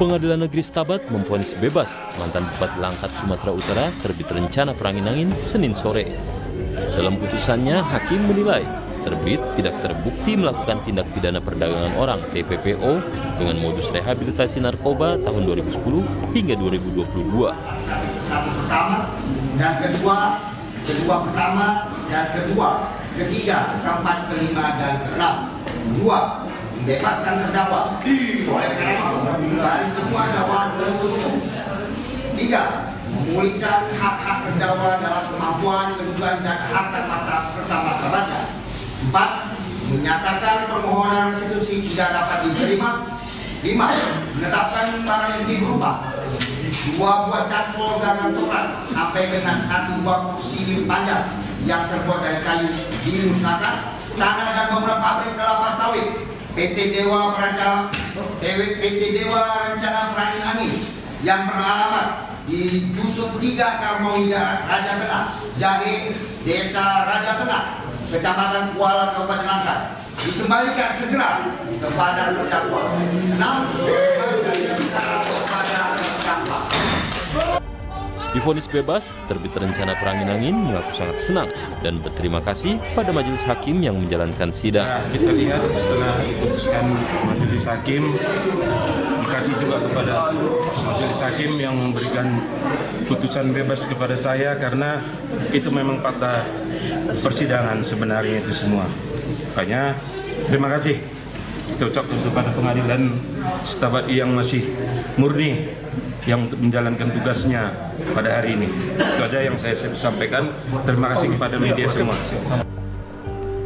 Pengadilan Negeri Stabat memvonis bebas mantan Bupati Langkat, Sumatera Utara terbit rencana perangin-angin Senin sore. Dalam putusannya, hakim menilai terbit tidak terbukti melakukan tindak pidana perdagangan orang (TPPO) dengan modus rehabilitasi narkoba tahun 2010 hingga 2022. Satu pertama dan kedua pertama dan kedua, ketiga, keempat, kelima dan keenam. Dua, membebaskan terdakwa oleh karena itu dari semua dakwaan penuntut umum. Tiga, memulihkan hak-hak terdakwa dalam kemampuan, kedudukan dan harkat martabat serta martabatnya. Empat, menyatakan permohonan restitusi tidak dapat diterima. Lima, menetapkan barang bukti berupa 2 buah cangkul gagang coklat sampai dengan 1 buah kursi panjang yang terbuat dari kayu dimusnahkan. Tanah dan beberapa pabrik kelapa sawit PT Dewa Rencana Perangin Angin yang beralamat di Dusun 3 Karmowida, Raja Tengah, Jahe, Desa Raja Tengah, Kecamatan Kuala, Kabupaten Langkat, dikembalikan segera kepada terdakwa. 6. Kepada terdakwa. Divonis bebas, terbit rencana perangin angin mengaku sangat senang dan berterima kasih pada majelis hakim yang menjalankan sidang. Nah, kita lihat setelah diputuskan majelis hakim, dikasih juga kepada majelis hakim yang memberikan putusan bebas kepada saya karena itu memang fakta persidangan sebenarnya itu semua. Makanya terima kasih cocok untuk pada pengadilan Stabat yang masih murni yang menjalankan tugasnya pada hari ini. Itu aja yang saya sampaikan. Terima kasih kepada media semua.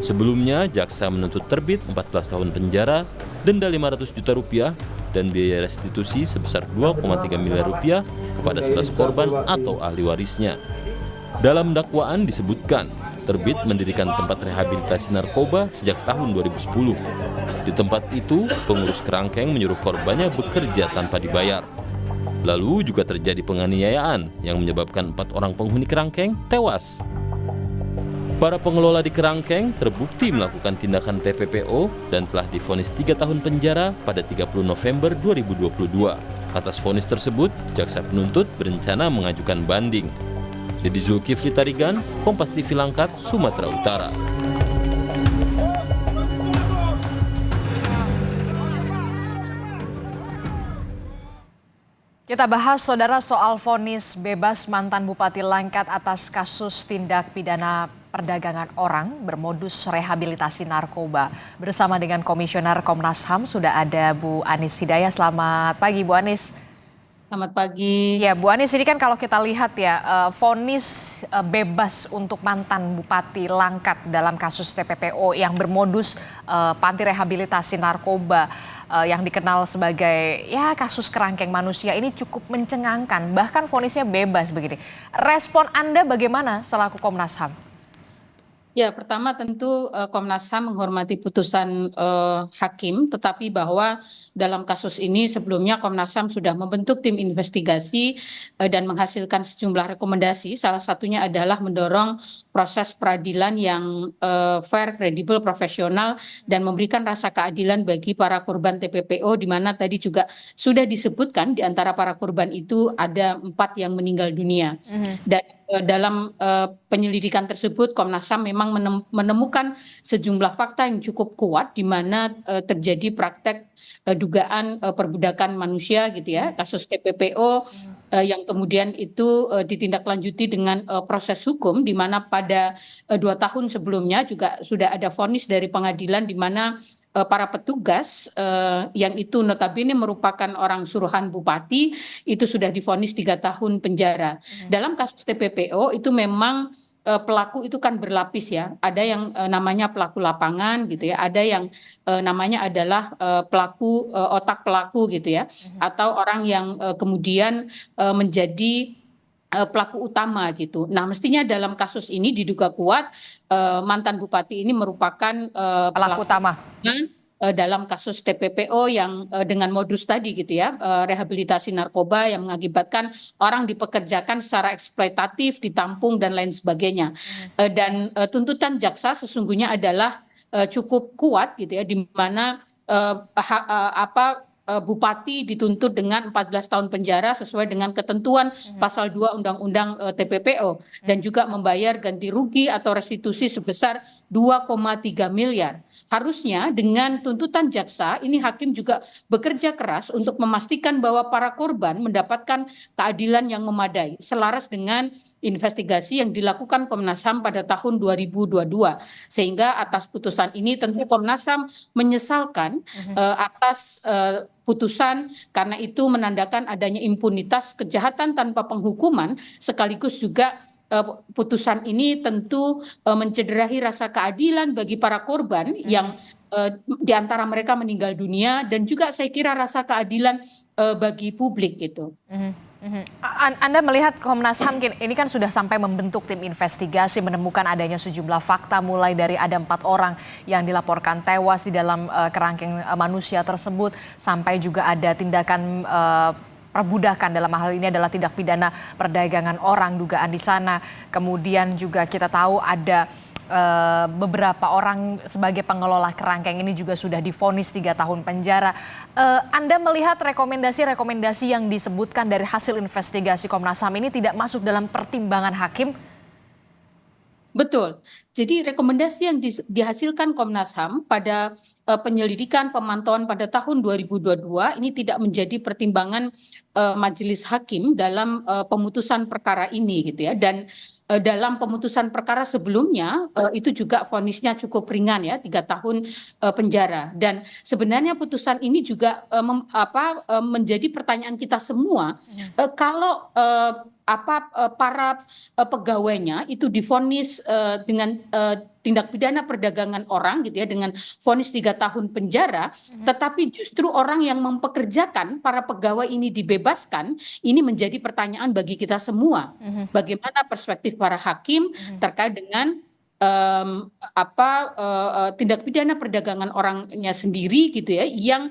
Sebelumnya, jaksa menuntut terbit 14 tahun penjara, denda 500 juta rupiah, dan biaya restitusi sebesar 2,3 miliar rupiah kepada 11 korban atau ahli warisnya. Dalam dakwaan disebutkan, terbit mendirikan tempat rehabilitasi narkoba sejak tahun 2010. Di tempat itu, pengurus kerangkeng menyuruh korbannya bekerja tanpa dibayar. Lalu juga terjadi penganiayaan yang menyebabkan 4 orang penghuni kerangkeng tewas. Para pengelola di kerangkeng terbukti melakukan tindakan TPPO dan telah divonis 3 tahun penjara pada 30 November 2022. Atas vonis tersebut, jaksa penuntut berencana mengajukan banding. Dedi Zulkifli Tarigan, Kompas TV Langkat, Sumatera Utara. Kita bahas, saudara, soal vonis bebas mantan Bupati Langkat atas kasus tindak pidana perdagangan orang bermodus rehabilitasi narkoba. Bersama dengan Komisioner Komnas HAM sudah ada Bu Anis Hidayah. Selamat pagi, Bu Anis. Selamat pagi. Ya, Bu Anis, ini kan kalau kita lihat ya, vonis bebas untuk mantan Bupati Langkat dalam kasus TPPO yang bermodus panti rehabilitasi narkoba yang dikenal sebagai ya kasus kerangkeng manusia ini cukup mencengangkan, bahkan vonisnya bebas begini. Respon Anda bagaimana selaku Komnas HAM? Ya, pertama tentu Komnas HAM menghormati putusan hakim, tetapi bahwa dalam kasus ini sebelumnya Komnas HAM sudah membentuk tim investigasi dan menghasilkan sejumlah rekomendasi. Salah satunya adalah mendorong proses peradilan yang fair, kredibel, profesional, dan memberikan rasa keadilan bagi para korban TPPO, di mana tadi juga sudah disebutkan di antara para korban itu ada 4 yang meninggal dunia. Dan dalam penyelidikan tersebut Komnas HAM memang menemukan sejumlah fakta yang cukup kuat di mana terjadi praktek dugaan perbudakan manusia gitu ya, kasus TPPO yang kemudian itu ditindaklanjuti dengan proses hukum, di mana pada 2 tahun sebelumnya juga sudah ada vonis dari pengadilan di mana para petugas yang itu notabene merupakan orang suruhan bupati itu sudah divonis 3 tahun penjara. Dalam kasus TPPO itu memang pelaku itu kan berlapis ya. Ada yang namanya pelaku lapangan gitu ya, ada yang namanya adalah pelaku otak pelaku gitu ya, atau orang yang kemudian menjadi pelaku utama gitu. Nah, mestinya dalam kasus ini diduga kuat mantan bupati ini merupakan Pelaku utama dalam kasus TPPO yang dengan modus tadi gitu ya, rehabilitasi narkoba yang mengakibatkan orang dipekerjakan secara eksploitatif, ditampung dan lain sebagainya. Dan tuntutan jaksa sesungguhnya adalah cukup kuat gitu ya, di mana bupati dituntut dengan 14 tahun penjara sesuai dengan ketentuan pasal 2 Undang-Undang TPPO dan juga membayar ganti rugi atau restitusi sebesar 2,3 miliar. Harusnya dengan tuntutan jaksa ini hakim juga bekerja keras untuk memastikan bahwa para korban mendapatkan keadilan yang memadai selaras dengan investigasi yang dilakukan Komnas HAM pada tahun 2022. Sehingga atas putusan ini tentu Komnas HAM menyesalkan atas putusan karena itu menandakan adanya impunitas kejahatan tanpa penghukuman sekaligus juga putusan ini tentu mencederai rasa keadilan bagi para korban yang di antara mereka meninggal dunia dan juga saya kira rasa keadilan bagi publik gitu. Anda melihat Komnas HAM ini kan sudah sampai membentuk tim investigasi menemukan adanya sejumlah fakta mulai dari ada 4 orang yang dilaporkan tewas di dalam kerangkeng manusia tersebut sampai juga ada tindakan perbudakan, dalam hal ini adalah tindak pidana perdagangan orang dugaan di sana. Kemudian juga kita tahu ada beberapa orang sebagai pengelola kerangkeng ini juga sudah divonis 3 tahun penjara. Anda melihat rekomendasi-rekomendasi yang disebutkan dari hasil investigasi Komnas HAM ini tidak masuk dalam pertimbangan hakim? Betul. Jadi rekomendasi yang dihasilkan Komnas HAM pada penyelidikan pemantauan pada tahun 2022 ini tidak menjadi pertimbangan majelis hakim dalam pemutusan perkara ini gitu ya. Dan dalam pemutusan perkara sebelumnya itu juga vonisnya cukup ringan ya, 3 tahun penjara. Dan sebenarnya putusan ini juga menjadi pertanyaan kita semua kalau para pegawainya itu divonis dengan tindak pidana perdagangan orang gitu ya dengan vonis 3 tahun penjara, tetapi justru orang yang mempekerjakan para pegawai ini dibebaskan, ini menjadi pertanyaan bagi kita semua. Bagaimana perspektif para hakim terkait dengan tindak pidana perdagangan orangnya sendiri gitu ya, yang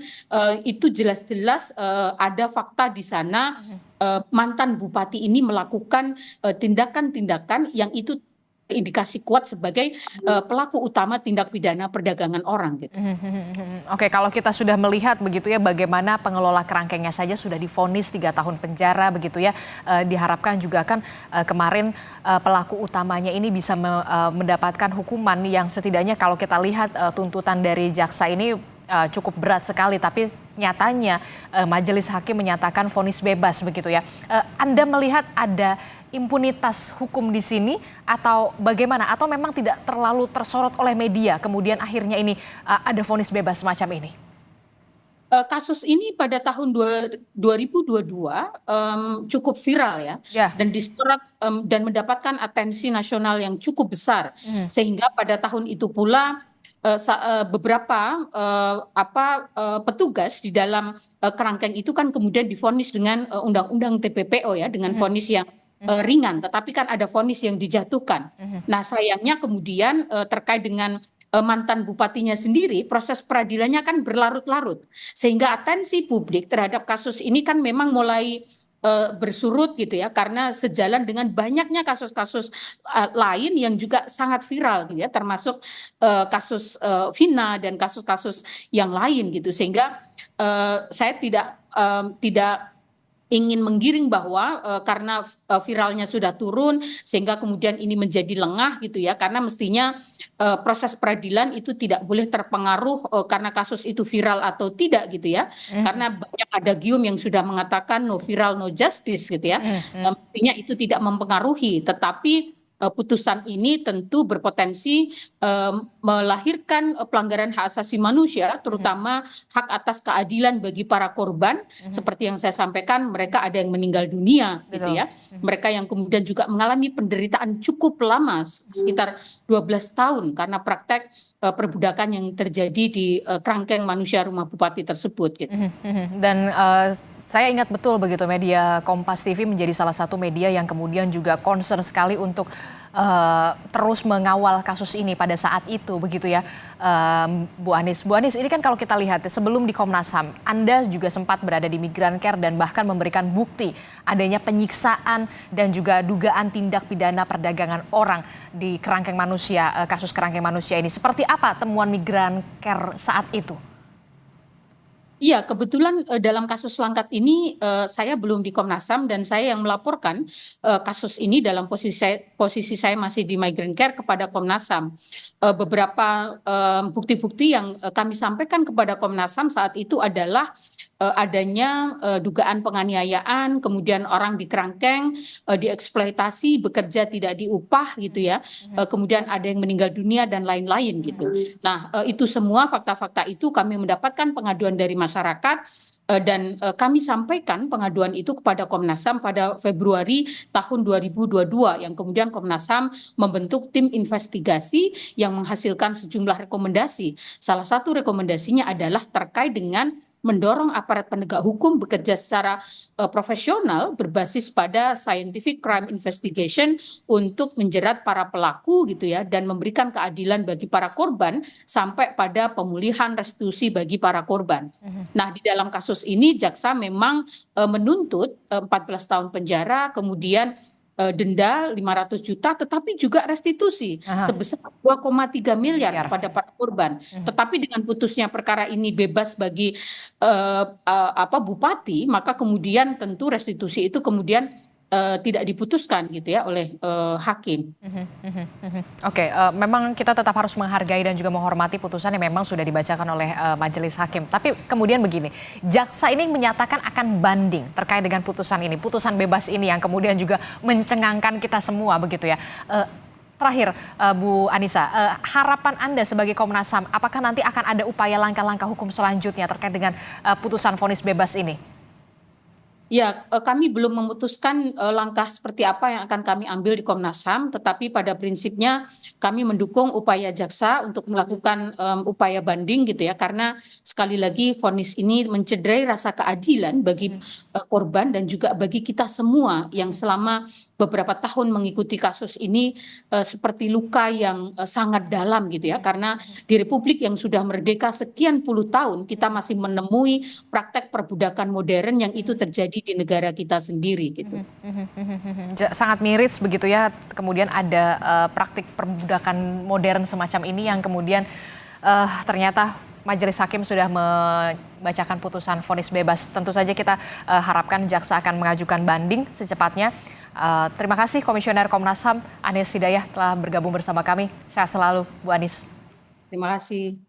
itu jelas-jelas ada fakta di sana mantan bupati ini melakukan tindakan-tindakan yang itu indikasi kuat sebagai pelaku utama tindak pidana perdagangan orang gitu. Oke, kalau kita sudah melihat begitu ya bagaimana pengelola kerangkengnya saja sudah divonis 3 tahun penjara begitu ya, diharapkan juga kan kemarin pelaku utamanya ini bisa mendapatkan hukuman yang setidaknya kalau kita lihat tuntutan dari jaksa ini cukup berat sekali, tapi nyatanya majelis hakim menyatakan vonis bebas begitu ya. Anda melihat ada impunitas hukum di sini atau bagaimana? Atau memang tidak terlalu tersorot oleh media kemudian akhirnya ini ada vonis bebas semacam ini? Kasus ini pada tahun 2022 cukup viral ya, dan disorot dan mendapatkan atensi nasional yang cukup besar, sehingga pada tahun itu pula beberapa petugas di dalam kerangkeng itu kan kemudian divonis dengan undang-undang TPPO ya, dengan vonis yang ringan, tetapi kan ada vonis yang dijatuhkan. Nah sayangnya kemudian terkait dengan mantan bupatinya sendiri, proses peradilannya kan berlarut-larut, sehingga atensi publik terhadap kasus ini kan memang mulai bersurut gitu ya, karena sejalan dengan banyaknya kasus-kasus lain yang juga sangat viral gitu ya, termasuk kasus Vina dan kasus-kasus yang lain gitu, sehingga saya tidak ingin menggiring bahwa karena viralnya sudah turun sehingga kemudian ini menjadi lengah gitu ya, karena mestinya proses peradilan itu tidak boleh terpengaruh karena kasus itu viral atau tidak gitu ya, karena banyak ada gium yang sudah mengatakan no viral no justice gitu ya, mestinya itu tidak mempengaruhi, tetapi putusan ini tentu berpotensi melahirkan pelanggaran hak asasi manusia, terutama hak atas keadilan bagi para korban. Seperti yang saya sampaikan, mereka ada yang meninggal dunia, gitu ya. Mereka yang kemudian juga mengalami penderitaan cukup lama, sekitar 12 tahun, karena praktek perbudakan yang terjadi di kerangkeng manusia rumah bupati tersebut. Gitu. Dan saya ingat betul begitu media Kompas TV menjadi salah satu media yang kemudian juga concern sekali untuk terus mengawal kasus ini pada saat itu begitu ya, Bu Anies. Bu Anies, ini kan kalau kita lihat sebelum di Komnas HAM, Anda juga sempat berada di Migrancare dan bahkan memberikan bukti adanya penyiksaan dan juga dugaan tindak pidana perdagangan orang di kerangkeng manusia, kasus kerangkeng manusia ini. Seperti apa temuan Migrancare saat itu? Iya, kebetulan dalam kasus Langkat ini saya belum di Komnas HAM dan saya yang melaporkan kasus ini dalam posisi saya masih di Migrant Care kepada Komnas HAM. Beberapa bukti-bukti yang kami sampaikan kepada Komnas HAM saat itu adalah adanya dugaan penganiayaan, kemudian orang dikerangkeng, dieksploitasi, bekerja tidak diupah gitu ya, kemudian ada yang meninggal dunia dan lain-lain gitu. Nah, itu semua fakta-fakta itu kami mendapatkan pengaduan dari masyarakat dan kami sampaikan pengaduan itu kepada Komnas HAM pada Februari tahun 2022 yang kemudian Komnas HAM membentuk tim investigasi yang menghasilkan sejumlah rekomendasi. Salah satu rekomendasinya adalah terkait dengan mendorong aparat penegak hukum bekerja secara profesional berbasis pada scientific crime investigation untuk menjerat para pelaku gitu ya dan memberikan keadilan bagi para korban sampai pada pemulihan restitusi bagi para korban. Nah, di dalam kasus ini jaksa memang menuntut 14 tahun penjara, kemudian denda 500 juta, tetapi juga restitusi sebesar 2,3 miliar kepada para korban. Tetapi dengan putusnya perkara ini bebas bagi bupati, maka kemudian tentu restitusi itu kemudian tidak diputuskan gitu ya oleh hakim. Oke, memang kita tetap harus menghargai dan juga menghormati putusan yang memang sudah dibacakan oleh majelis hakim. Tapi kemudian begini, jaksa ini menyatakan akan banding terkait dengan putusan ini, putusan bebas ini yang kemudian juga mencengangkan kita semua begitu ya. Terakhir, Bu Anissa, harapan Anda sebagai Komnas HAM, apakah nanti akan ada upaya langkah-langkah hukum selanjutnya terkait dengan putusan vonis bebas ini? Ya, kami belum memutuskan langkah seperti apa yang akan kami ambil di Komnas HAM, tetapi pada prinsipnya kami mendukung upaya jaksa untuk melakukan upaya banding gitu ya, karena sekali lagi vonis ini mencederai rasa keadilan bagi korban dan juga bagi kita semua yang selama beberapa tahun mengikuti kasus ini seperti luka yang sangat dalam gitu ya, karena di Republik yang sudah merdeka sekian puluh tahun kita masih menemui praktek perbudakan modern yang itu terjadi di negara kita sendiri gitu. Sangat miris begitu ya, kemudian ada praktik perbudakan modern semacam ini yang kemudian ternyata majelis hakim sudah membacakan putusan vonis bebas. Tentu saja kita harapkan jaksa akan mengajukan banding secepatnya. Terima kasih Komisioner Komnas HAM Anies Hidayah telah bergabung bersama kami. Sehat selalu Bu Anies. Terima kasih.